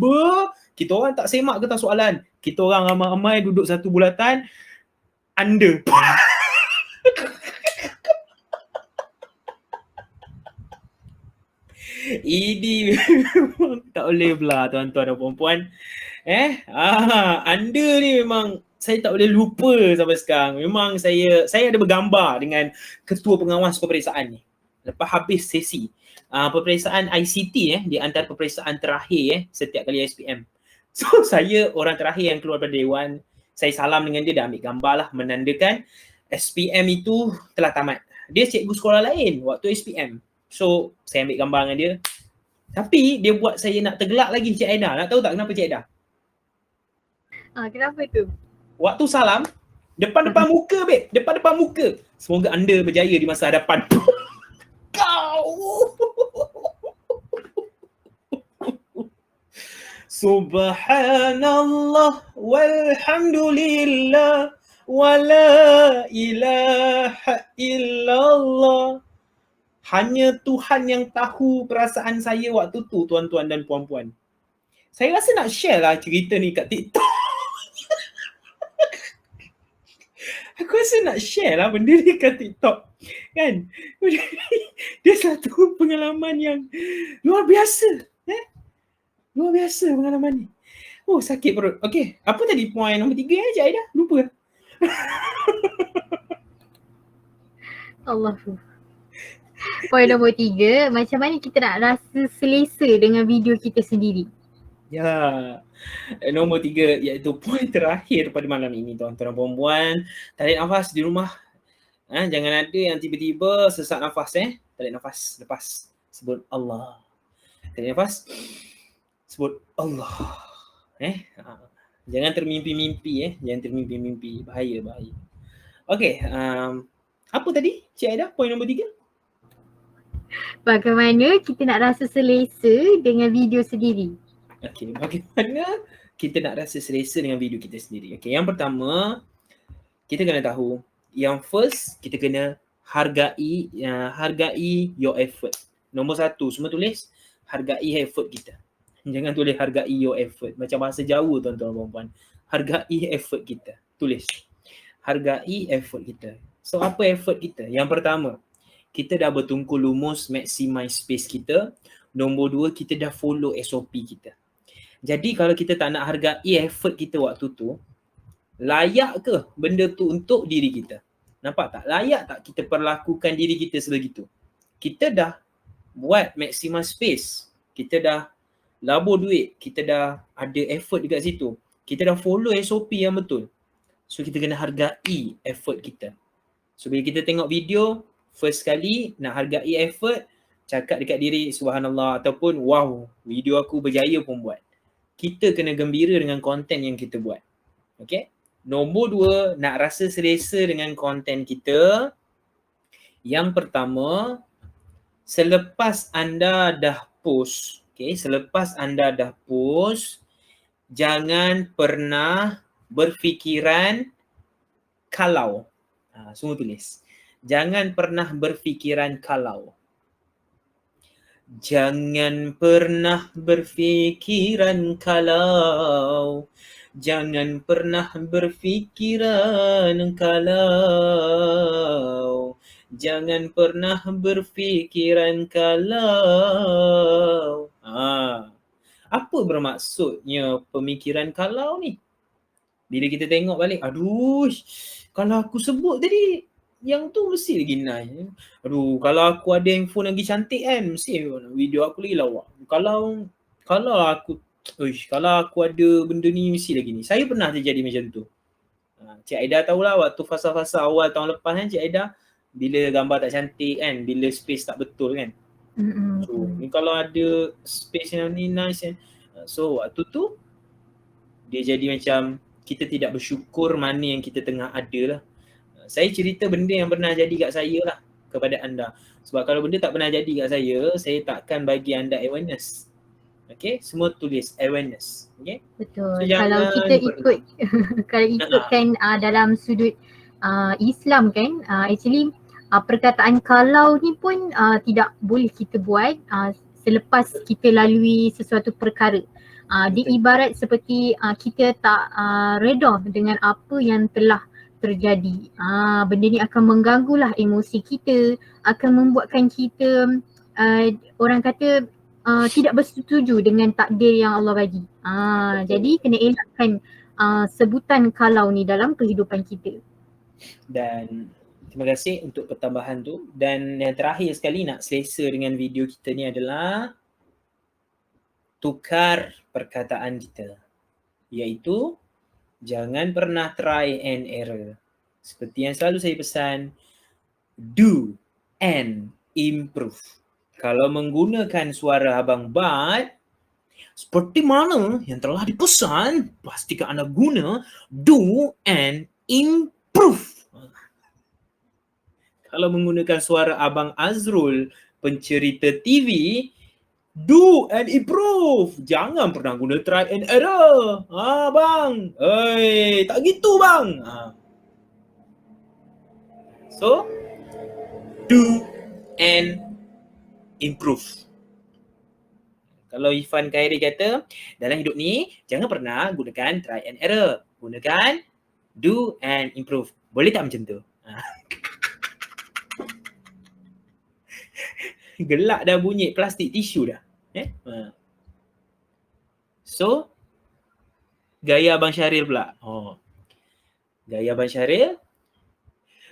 member, kita orang tak semak ke tak soalan. Kita orang ramai-ramai duduk satu bulatan, anda. Ini memang tak boleh pula tuan-tuan dan puan-puan. Anda ni memang saya tak boleh lupa sampai sekarang. Memang saya ada bergambar dengan ketua pengawas peperiksaan ni. Lepas habis sesi peperiksaan ICT di antara peperiksaan terakhir setiap kali SPM. So saya orang terakhir yang keluar dari dewan. Saya salam dengan dia, dah ambil gambar lah menandakan SPM itu telah tamat. Dia cikgu sekolah lain waktu SPM. So saya ambil gambar dengan dia. Tapi dia buat saya nak tergelak lagi Cik Aida. Nak tahu tak kenapa Cik Aida? Kenapa tu? Waktu salam, depan-depan muka babe, depan-depan muka. Semoga anda berjaya di masa hadapan. Kau. Subhanallah walhamdulillah wala ilaha illallah. Hanya Tuhan yang tahu perasaan saya waktu tu, tuan-tuan dan puan-puan. Saya rasa nak share lah cerita ni kat TikTok. Aku rasa nak share lah benda ni kat TikTok. Kan? Dia satu pengalaman yang luar biasa. Luar biasa pengalaman ni. Oh, sakit perut. Okey, apa tadi point nombor 3 Cik Aida? Lupa. Allah. Poin nombor 3, macam mana kita nak rasa selesa dengan video kita sendiri? Ya, nombor 3 iaitu poin terakhir pada malam ini tuan-tuan dan puan-puan. Tarik nafas di rumah. Jangan ada yang tiba-tiba sesak nafas. Tarik nafas, lepas sebut Allah. Tarik nafas, sebut Allah. Jangan termimpi-mimpi. Jangan termimpi-mimpi. Bahaya. Okey, apa tadi Cik Aida poin nombor 3? Bagaimana kita nak rasa selesa dengan video sendiri? Okey, bagaimana kita nak rasa selesa dengan video kita sendiri? Okey, yang pertama, kita kena tahu, yang first, kita kena hargai your effort. Nombor 1, semua tulis hargai effort kita. Jangan tulis hargai your effort. Macam bahasa Jawa tuan-tuan dan puan-puan. Hargai effort kita. Tulis. Hargai effort kita. So apa effort kita? Yang pertama, kita dah bertungkul lumus maximize space kita. Nombor 2, kita dah follow SOP kita. Jadi kalau kita tak nak hargai effort kita waktu tu, layak ke benda tu untuk diri kita? Nampak tak? Layak tak kita perlakukan diri kita sebegitu? Kita dah buat maximize space. Kita dah labur duit. Kita dah ada effort dekat situ. Kita dah follow SOP yang betul. So kita kena hargai effort kita. So bila kita tengok video, first kali nak hargai effort, cakap dekat diri subhanallah ataupun wow, video aku berjaya pun buat. Kita kena gembira dengan konten yang kita buat. Okay? Nombor 2, nak rasa selesa dengan konten kita. Yang pertama, selepas anda dah post, jangan pernah berfikiran kalau. Semua tulis. Jangan pernah berfikiran kalau. Jangan pernah berfikiran kalau. Jangan pernah berfikiran kalau. Jangan pernah berfikiran kalau. Apa bermaksudnya pemikiran kalau ni? Bila kita tengok balik, aduh, kalau aku sebut tadi, yang tu mesti lagi nice. Aduh, kalau aku ada handphone lagi cantik kan, mesti video aku lagi lawa. Kalau aku ada benda ni mesti lagi ni. Saya pernah terjadi macam tu. Cik Aida tahulah waktu fasa-fasa awal tahun lepas kan Cik Aida, bila gambar tak cantik kan, bila space tak betul kan. So, ni kalau ada space yang ni nice kan. So, waktu tu dia jadi macam kita tidak bersyukur mana yang kita tengah ada lah. Saya cerita benda yang pernah jadi kat saya lah kepada anda. Sebab kalau benda tak pernah jadi kat saya takkan bagi anda awareness. Okay, semua tulis awareness. Okay. Betul. So, kalau kita ikutkan dalam sudut Islam kan, actually perkataan kalau ni pun tidak boleh kita buat selepas kita lalui sesuatu perkara. Dia ibarat seperti kita tak reda dengan apa yang telah terjadi. Benda ni akan mengganggulah emosi kita, akan membuatkan kita orang kata tidak bersetuju dengan takdir yang Allah bagi. Jadi kena elakkan sebutan kalau ni dalam kehidupan kita. Dan terima kasih untuk pertambahan tu. Dan yang terakhir sekali nak selesa dengan video kita ni adalah tukar perkataan kita, iaitu jangan pernah try and error. Seperti yang selalu saya pesan, do and improve. Kalau menggunakan suara Abang Bad seperti mana yang telah dipesan, pastikan anda guna do and improve. Kalau menggunakan suara Abang Azrul, pencerita TV, do and improve. Jangan pernah guna try and error. Bang. Tak gitu bang. So, do and improve. Kalau Ifan Khairi kata, dalam hidup ni jangan pernah gunakan try and error. Gunakan do and improve. Boleh tak macam tu? Gelak dah bunyi plastik tisu dah. So, gaya Abang Syaril pula. Gaya Abang Syaril.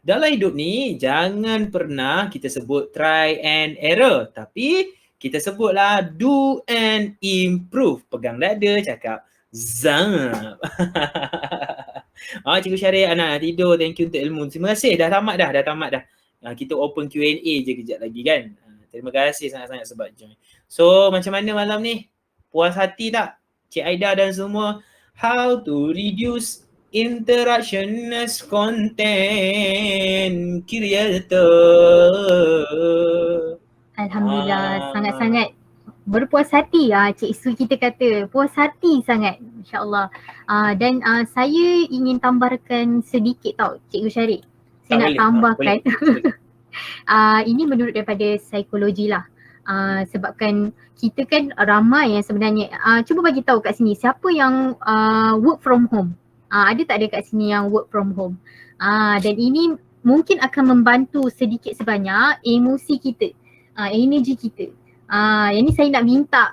Dalam hidup ni, jangan pernah kita sebut try and error. Tapi, kita sebutlah do and improve. Pegang dada, cakap zap. Cikgu Syaril, anak tidur. Thank you untuk ilmu. Terima kasih. Dah tamat dah. Kita open Q&A je kejap lagi kan. Terima kasih sangat-sangat sebab join. So, macam mana malam ni? Puas hati tak? Cik Aida dan semua. How to reduce interaction as content creator. Alhamdulillah, sangat-sangat berpuas hati Cik Su kita kata. Puas hati sangat, insyaAllah. Dan saya ingin tambahkan sedikit tau, Cikgu Syarif. Saya nak tambahkan. Ini menurut daripada psikologi lah. Sebabkan kita kan ramai yang sebenarnya, cuba bagi tahu kat sini siapa yang work from home. Ada tak ada kat sini yang work from home? Dan ini mungkin akan membantu sedikit sebanyak emosi kita, energi kita. Yang ni saya nak minta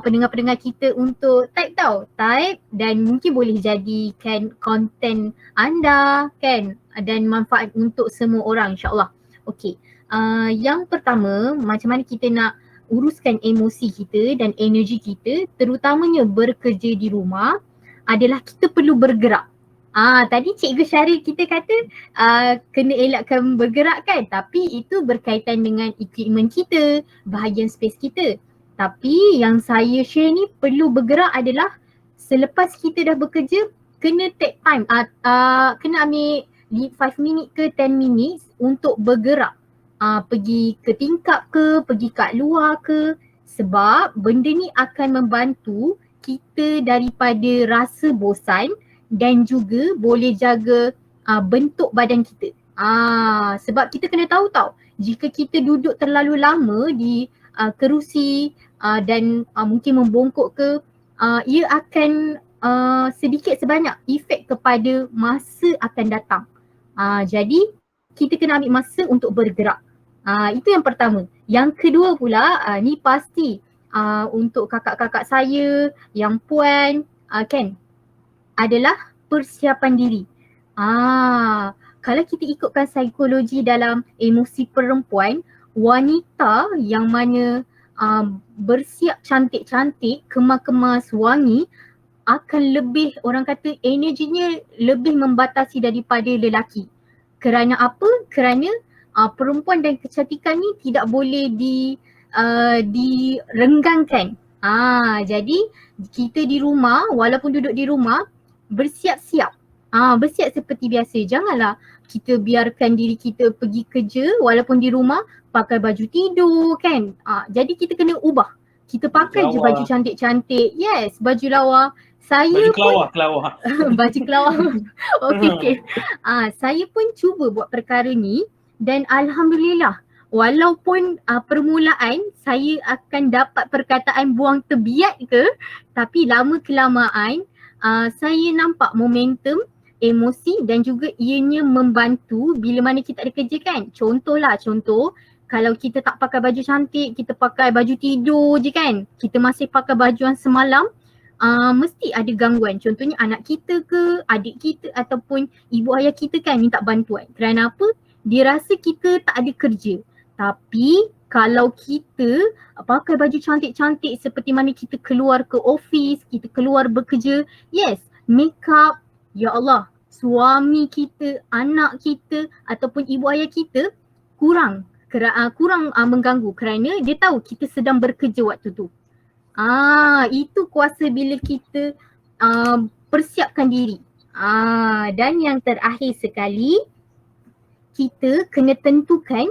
pendengar-pendengar kita untuk type dan mungkin boleh jadikan konten anda kan, dan manfaat untuk semua orang insyaAllah. Okey, yang pertama, macam mana kita nak uruskan emosi kita dan energi kita, terutamanya bekerja di rumah, adalah kita perlu bergerak. Tadi Cikgu Syarif kita kata kena elakkan bergerak kan, tapi itu berkaitan dengan equipment kita, bahagian space kita. Tapi yang saya share ni perlu bergerak adalah selepas kita dah bekerja, kena take time, kena ambil 5 minit ke 10 minit untuk bergerak. Pergi ke tingkap ke, pergi kat luar ke, sebab benda ni akan membantu kita daripada rasa bosan dan juga boleh jaga bentuk badan kita. Sebab kita kena tahu tau, jika kita duduk terlalu lama di kerusi dan mungkin membongkok ke, ia akan sedikit sebanyak efek kepada masa akan datang. Jadi kita kena ambil masa untuk bergerak. Itu yang pertama. Yang kedua pula, ni pasti untuk kakak-kakak saya yang puan kan, adalah persiapan diri. Kalau kita ikutkan psikologi dalam emosi perempuan, wanita yang mana bersiap cantik-cantik, kemas-kemas, wangi, akan lebih, orang kata energinya lebih membatasi daripada lelaki. Kerana apa? Kerana perempuan dan kecantikan ni tidak boleh direnggangkan. Jadi kita di rumah, walaupun duduk di rumah, bersiap-siap. Bersiap seperti biasa. Janganlah kita biarkan diri kita pergi kerja walaupun di rumah pakai baju tidur kan. Jadi kita kena ubah. Kita pakai je baju cantik-cantik. Yes, baju lawa. Saya baju kelawar. Baju kelawar. Okay. Saya pun cuba buat perkara ni dan alhamdulillah walaupun permulaan saya akan dapat perkataan buang terbiat ke, tapi lama kelamaan saya nampak momentum, emosi dan juga ianya membantu bila mana kita ada kerja kan. Contoh, kalau kita tak pakai baju cantik, kita pakai baju tidur je kan, kita masih pakai baju yang semalam, mesti ada gangguan. Contohnya anak kita ke, adik kita ataupun ibu ayah kita kan minta bantuan. Kerana apa? Dia rasa kita tak ada kerja. Tapi kalau kita pakai baju cantik-cantik seperti mana kita keluar ke office, kita keluar bekerja, yes, makeup, ya Allah, suami kita, anak kita ataupun ibu ayah kita kurang mengganggu kerana dia tahu kita sedang bekerja waktu tu. Itu kuasa bila kita persiapkan diri. Dan yang terakhir sekali, kita kena tentukan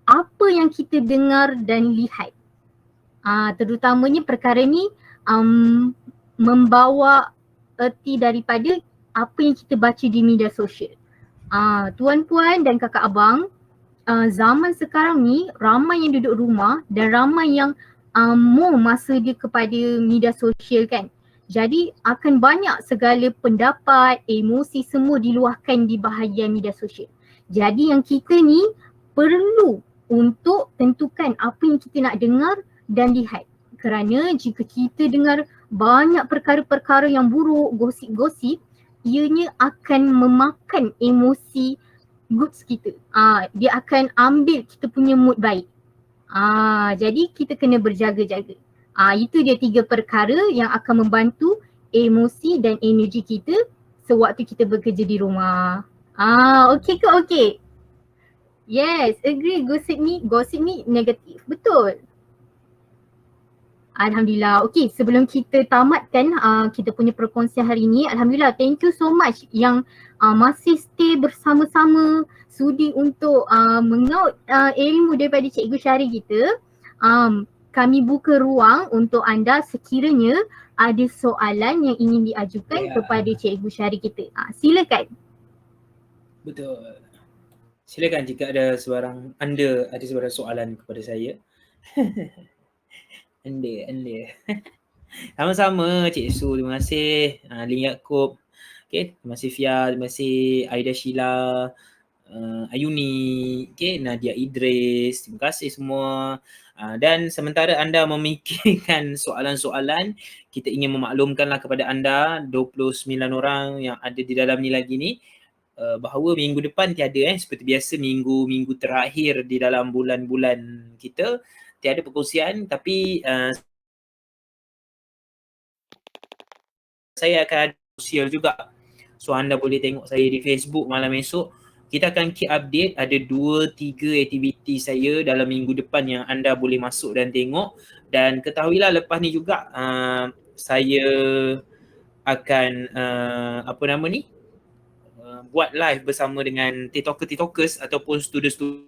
apa yang kita dengar dan lihat. Terutamanya perkara ni membawa erti daripada apa yang kita baca di media sosial. Tuan-puan dan kakak abang, zaman sekarang ni ramai yang duduk rumah dan ramai yang more masa dia kepada media sosial kan. Jadi akan banyak segala pendapat, emosi semua diluahkan di bahagian media sosial. Jadi yang kita ni perlu untuk tentukan apa yang kita nak dengar dan lihat. Kerana jika kita dengar banyak perkara-perkara yang buruk, gosip-gosip, ianya akan memakan emosi goods kita. Dia akan ambil kita punya mood baik. Jadi kita kena berjaga-jaga. Itu dia 3 perkara yang akan membantu emosi dan energi kita sewaktu kita bekerja di rumah. Okay ke okay? Yes, agree, gosip ni negatif. Betul. Alhamdulillah. Okay, sebelum kita tamatkan kita punya perkongsian hari ni, Alhamdulillah, thank you so much yang masih stay bersama-sama, sudi untuk mengaut ilmu daripada Cikgu Syahri kita. Kami buka ruang untuk anda sekiranya ada soalan yang ingin diajukan kepada Cikgu Syahri kita. Silakan. Betul. Silakan jika ada sebarang soalan kepada saya. Anda. Sama-sama Cik Su, terima kasih. Lin Yaakob. Okay, terima kasih Fia, terima kasih Aida Sheila, Ayuni, okay, Nadia Idris, terima kasih semua. Dan sementara anda memikirkan soalan-soalan, kita ingin memaklumkanlah kepada anda 29 orang yang ada di dalam ni lagi ni, bahawa minggu depan tiada seperti biasa minggu-minggu terakhir di dalam bulan-bulan kita tiada perkongsian, tapi saya akan ada sosial juga. So anda boleh tengok saya di Facebook malam esok. Kita akan keep update, ada 2-3 aktiviti saya dalam minggu depan yang anda boleh masuk dan tengok. Dan ketahuilah lepas ni juga saya akan buat live bersama dengan TikTokers ataupun student-student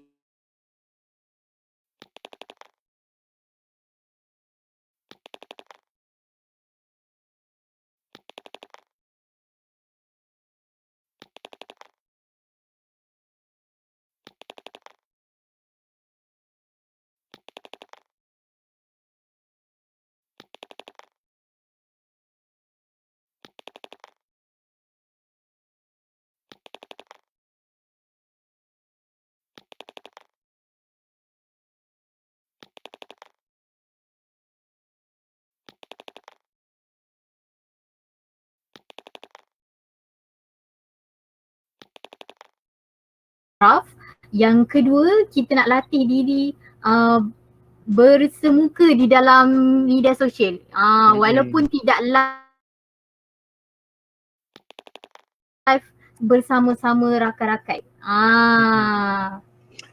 yang kedua, kita nak latih diri bersemuka di dalam media sosial. Walaupun tidak live bersama-sama rakan-rakan.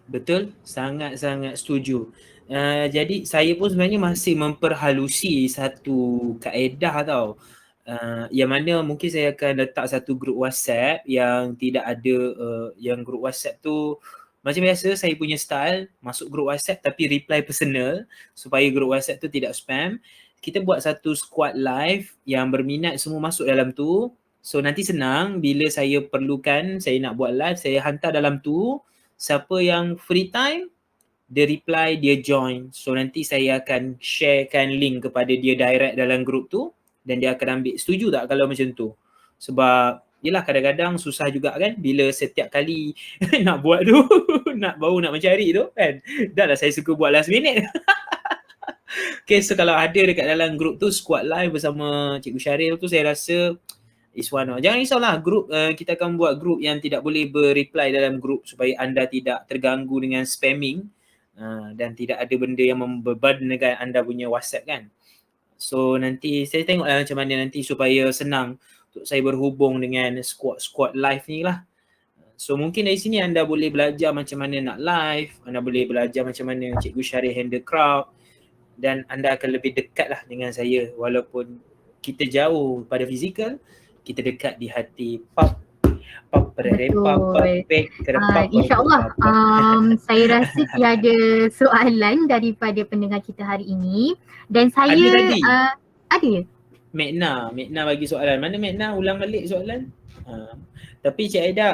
Betul, sangat-sangat setuju. Jadi saya pun sebenarnya masih memperhalusi satu kaedah tau. Yang mana mungkin saya akan letak satu grup WhatsApp yang tidak ada, yang grup WhatsApp tu macam biasa saya punya style, masuk grup WhatsApp tapi reply personal supaya grup WhatsApp tu tidak spam. Kita buat satu squad live yang berminat semua masuk dalam tu. So nanti senang bila saya perlukan, saya nak buat live, saya hantar dalam tu. Siapa yang free time, dia reply, dia join. So nanti saya akan sharekan link kepada dia direct dalam group tu dan dia akan ambil. Setuju tak kalau macam tu? Sebab yelah kadang-kadang susah juga kan bila setiap kali nak buat tu baru nak mencari tu kan. Dah lah saya suka buat last minute. Okay, so kalau ada dekat dalam group tu squad live bersama Cikgu Syaril tu, saya rasa is one of. Jangan risaulah group, kita akan buat group yang tidak boleh berreply dalam group supaya anda tidak terganggu dengan spamming dan tidak ada benda yang membebankan anda punya WhatsApp kan. So nanti saya tengoklah macam mana nanti supaya senang untuk saya berhubung dengan squad live ni lah. So mungkin dari sini anda boleh belajar macam mana nak live, anda boleh belajar macam mana Cikgu Syaril handle crowd, dan anda akan lebih dekat lah dengan saya walaupun kita jauh pada fizikal, kita dekat di hati. Betul. InsyaAllah saya rasa tiada soalan daripada pendengar kita hari ini dan saya ada tadi. Ada ya? Mekna bagi soalan. Mana Mekna ulang balik soalan? Tapi Cik Aida,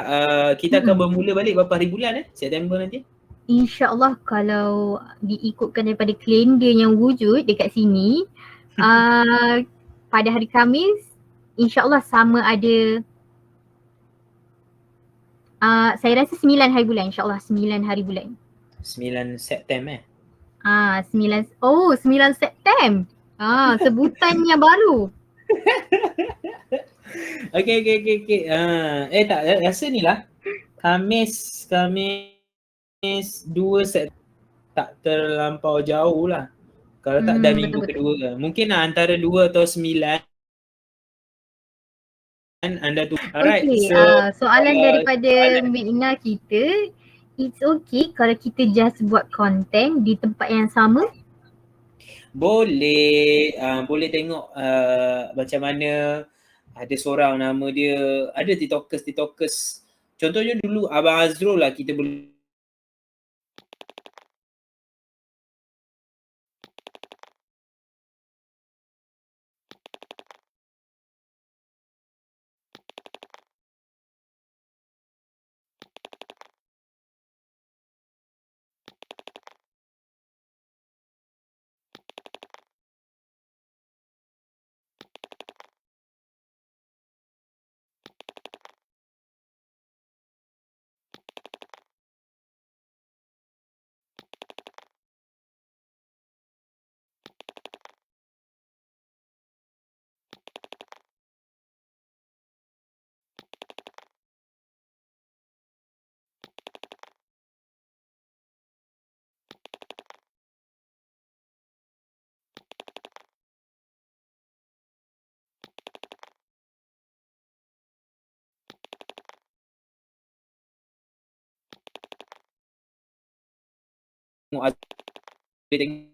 kita akan bermula balik berapa hari bulan September nanti? InsyaAllah kalau diikutkan daripada kalender yang wujud dekat sini pada hari Khamis InsyaAllah sama ada saya rasa 9 hari bulan, insyaAllah 9 hari bulan. 9 September 9 September. Sebutan yang baru. Okay. Tak rasa ni lah. Khamis 2 September tak terlampau jauh lah. Kalau tak dah minggu kedua kan. Mungkin lah antara 2 atau 9 anda tu. Alright. Okay, So soalan daripada Mekna kita, it's okay kalau kita just buat content di tempat yang sama? Boleh. Boleh tengok macam mana ada seorang nama dia, ada tiktokers. Contohnya dulu Abang Azrul lah kita boleh tengok